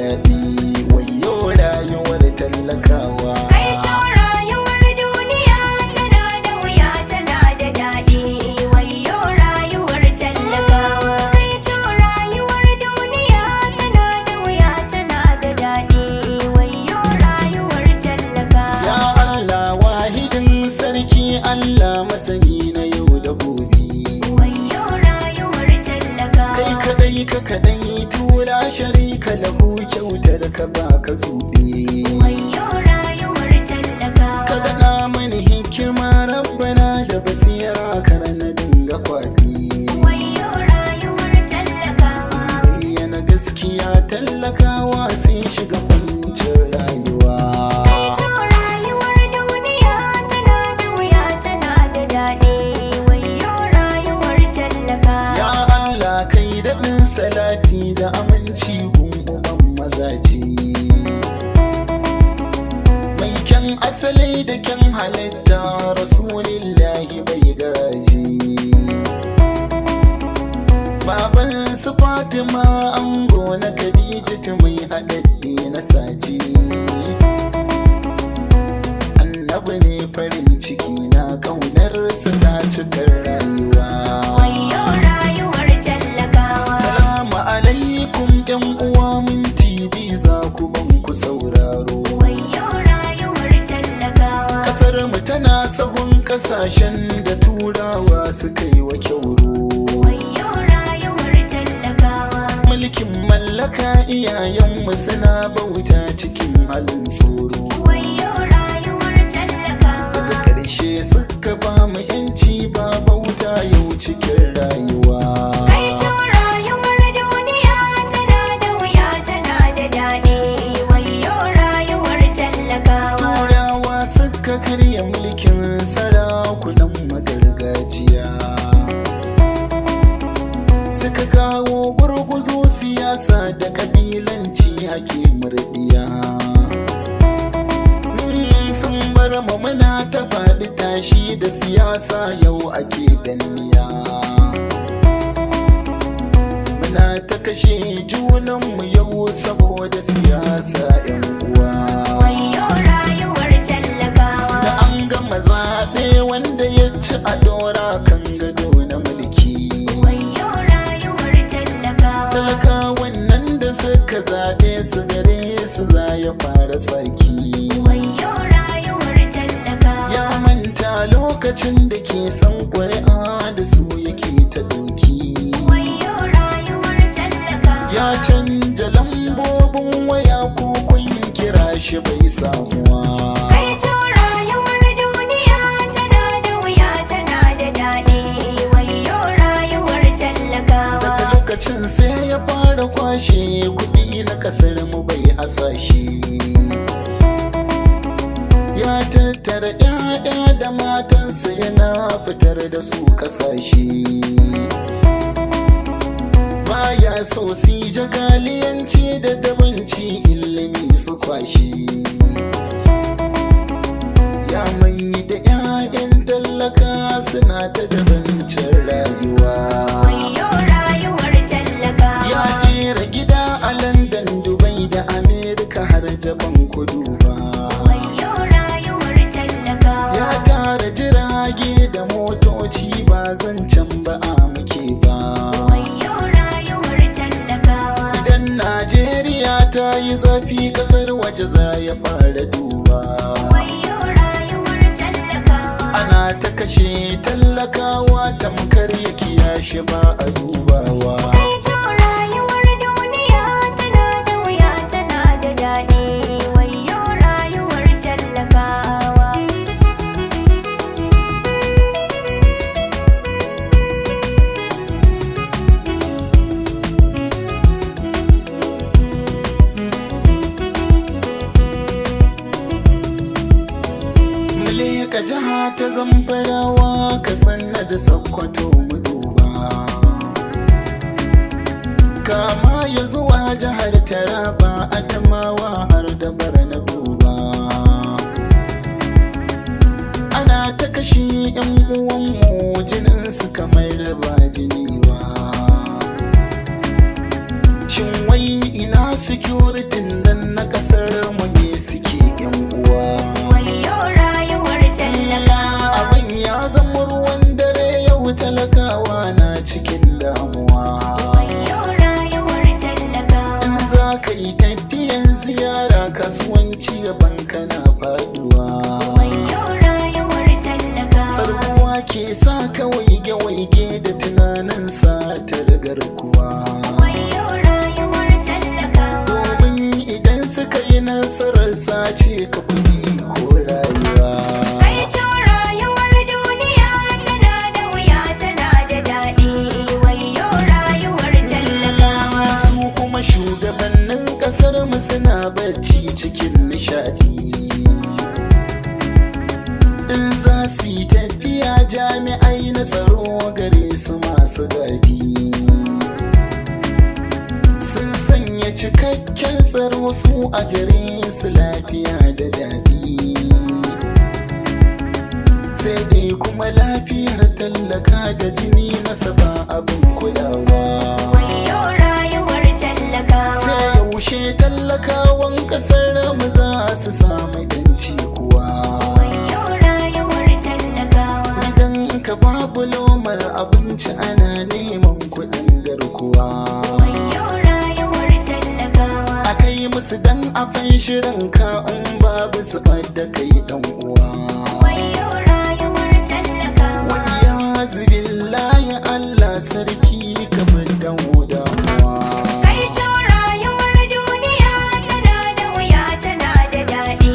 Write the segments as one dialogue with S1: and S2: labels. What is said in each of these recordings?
S1: daɗi. Wayo rayuwar talakawa.
S2: Kai to rayuwar duniya tana da wuya tana da daɗi. Wayo rayuwar talakawa. Kai to rayuwar duniya tana da wuya tana da daɗi. Wayo rayuwar talakawa.
S1: Ya Allah wahidin sarki, Allah masani na yau da gobe.
S2: Wayo rayuwar talakawa.
S1: Kai kadai ka kadai tura sharika lahu, kyautar ka baka zube.
S2: Wayo rayuwar talakawa.
S1: Ka daɗa mani hikima rabbana da basira, kar na dinga kwaɗi.
S2: Wayo rayuwar talakawa.
S1: Bayyana gaskiya talakawa sun shiga kwancin rayuwa.
S2: Kai to rayuwar duniya tana da wuya tana da daɗi. Wayo rayuwar talakawa.
S1: Ya Allah kai daɗin salati da aminci gun uban mazaje. Mai kyan asali da kyan halitta, rasulillahi bai garaje. Baban su Fatima ango na Khadijatu mai haɗaɗɗe na saje. Annabi ne farin ciki na, ƙaunarsa ta cikar rayuwa.
S2: Wayo rayuwar talakawa.
S1: Salamu alaikum yan uwa, mun TV za ku ban ku sauraro.
S2: Wayo rayuwar talakawa.
S1: Kasar mu tana sahun kasashen da turawa suka yi wa kyauro.
S2: Wayo rayuwar talakawa.
S1: Mulkin mallaka iyayenmu suna bauta cikin halin tsoro.
S2: Wayo rayuwar talakawa.
S1: Daga ƙarshe suka ba mu yanci, ba bauta yau cikin rayuwa.
S2: Kai to rayuwar duniya tana da wuya tana da daɗi. Wayo rayuwar talakawa.
S1: Turawa suka karya mulkin sarakunan magargajiya, suka kawo gurguzo siyasa da kabilanci ake murdiya. Sun bar mu muna ta faɗi tashi da siyasa, yau ake danniya. Muna ta kashe junanmu yau saboda siyasa 'yan uwa.
S2: Wayo rayuwar talakawa.
S1: Da an gama zaɓe wanda ya ci a ɗora kan gado na mulki.
S2: Wayo rayuwar talakawa.
S1: Talakawan nan da suka zaɓe su gare su za ya fara tsaki.
S2: Wayo rayuwar talakawa.
S1: Ya manta lokacin da ke son ƙuri'a da su yake ta ɗauki.
S2: Wayo rayuwar talakawa.
S1: Ya canja lambobin waya ko kun kira shi bai samuwa.
S2: Kai to rayuwar duniya tana da wuya tana da daɗi. Wayo rayuwar talakawa.
S1: Daga lokacin sai ya fara kwashe kuɗi na ƙasar mu bai hasashe. Ya tattara 'ya'ya da matansa yana fitar da su ƙasashe. Baya so si jagaliyanci da dabanci, ilimi su kwashe. Ya mai da 'ya'yan tallaka suna ta dabancin rayuwa.
S2: Wayo rayuwar talakawa.
S1: Ya ƙera gida a London, Dubai da Amerika har Japan kudu ba.
S2: Wayo rayuwar talakawa.
S1: Ya tara jirage da motoci, ba zancen ba a muke ba.
S2: Wayo rayuwar talakawa.
S1: Idan Najeriya ta yi zafi, ƙasar waje za ya fara duba.
S2: Wayo rayuwar talakawa.
S1: Ana ta kashe talakawa tamkar ya kiyashi ba a dubawa.
S2: Kai to rayuwar duniya tana da wuya tana da daɗi. Wayo rayuwar talakawa.
S1: Muleka jiha ta Zamfarawa, Katsina da Sokoto mu duba. Kama ya zuwa jihar Taraba, Adamawa har da Barna duba. Ana ta kashe 'yan uwanmu, jininsu kamar da ba jini ba. Shin wai ina security nan na kasar mu ne suke yan uwa?
S2: Wayo rayuwar talaka.
S1: Abin ya zama ruwan dare yau talakawa na cikin damuwa.
S2: Wayo rayuwar talaka.
S1: In za ka yi tafiyan ziyara kasuwanci gaban kana faduwa.
S2: Wayo rayuwar talaka.
S1: Sarkuwa ke sa ka waige-waige da tunanin sa ta garkuwa.
S2: Wayo rayuwar talaka.
S1: Domin idan suka yi nasarar sace ka kuɗi ko rayuwa.
S2: Kai to rayuwar duniya tana da wuya tana da daɗi. Wayo rayuwar talaka.
S1: Su kuma shugabannin ƙasar mu suna bacci cikin nishadi. In za su yi tafiya jami'ai na tsaro gare su masu gadi. Sun sanya cikakken tsaro su a gare su lafiya da daɗi. Sai dai kuma lafiyar tallaka da jini nasa ba abin kulawa.
S2: Wayo rayuwar talaka.
S1: Sai yaushe tallakawan ƙasar mu za su samu yanci kuwa.
S2: Wayo rayuwar talakawa.
S1: Idan ka babu lomar abinci ana neman kuɗin garkuwa.
S2: Wayo rayuwar talakawa.
S1: A kai musu dan a shirin ka in babu su da kai dan uwa.
S2: Wayo rayuwar talakawa.
S1: Wa iyazu billahi Allah sarki ka bar damuwa.
S2: Kai to rayuwar duniya tana da wuya tana da daɗi.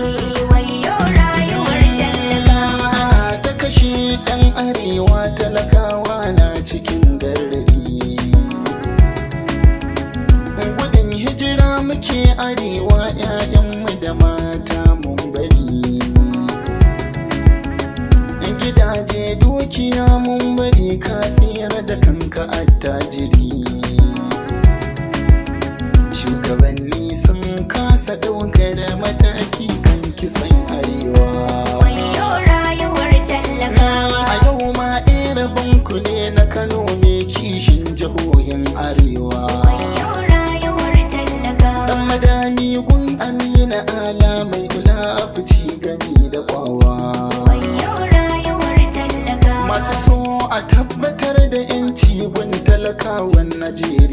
S2: Wayo rayuwar talakawa.
S1: Ana ta kashe ɗan arewa talakawa na cikin garari. Gudun hijira muke arewa 'ya'yanmu da mata mun bari. Gidaje dukiya mun bari ka tsira da kanka attajiri. Shugabanni sun kasa ɗaukar mataki kan kisan arewa.
S2: Wayo rayuwar talakawa.
S1: A yau ma rabonku ne na Kano mai kishin jihohin arewa.
S2: Wayo rayuwar talakawa.
S1: Dan madami gun Amina Ala mai kula fici gami da kwawa.
S2: Wayo rayuwar talakawa.
S1: Masu so a tabbatar da 'yanci gun talakawan Najeriya.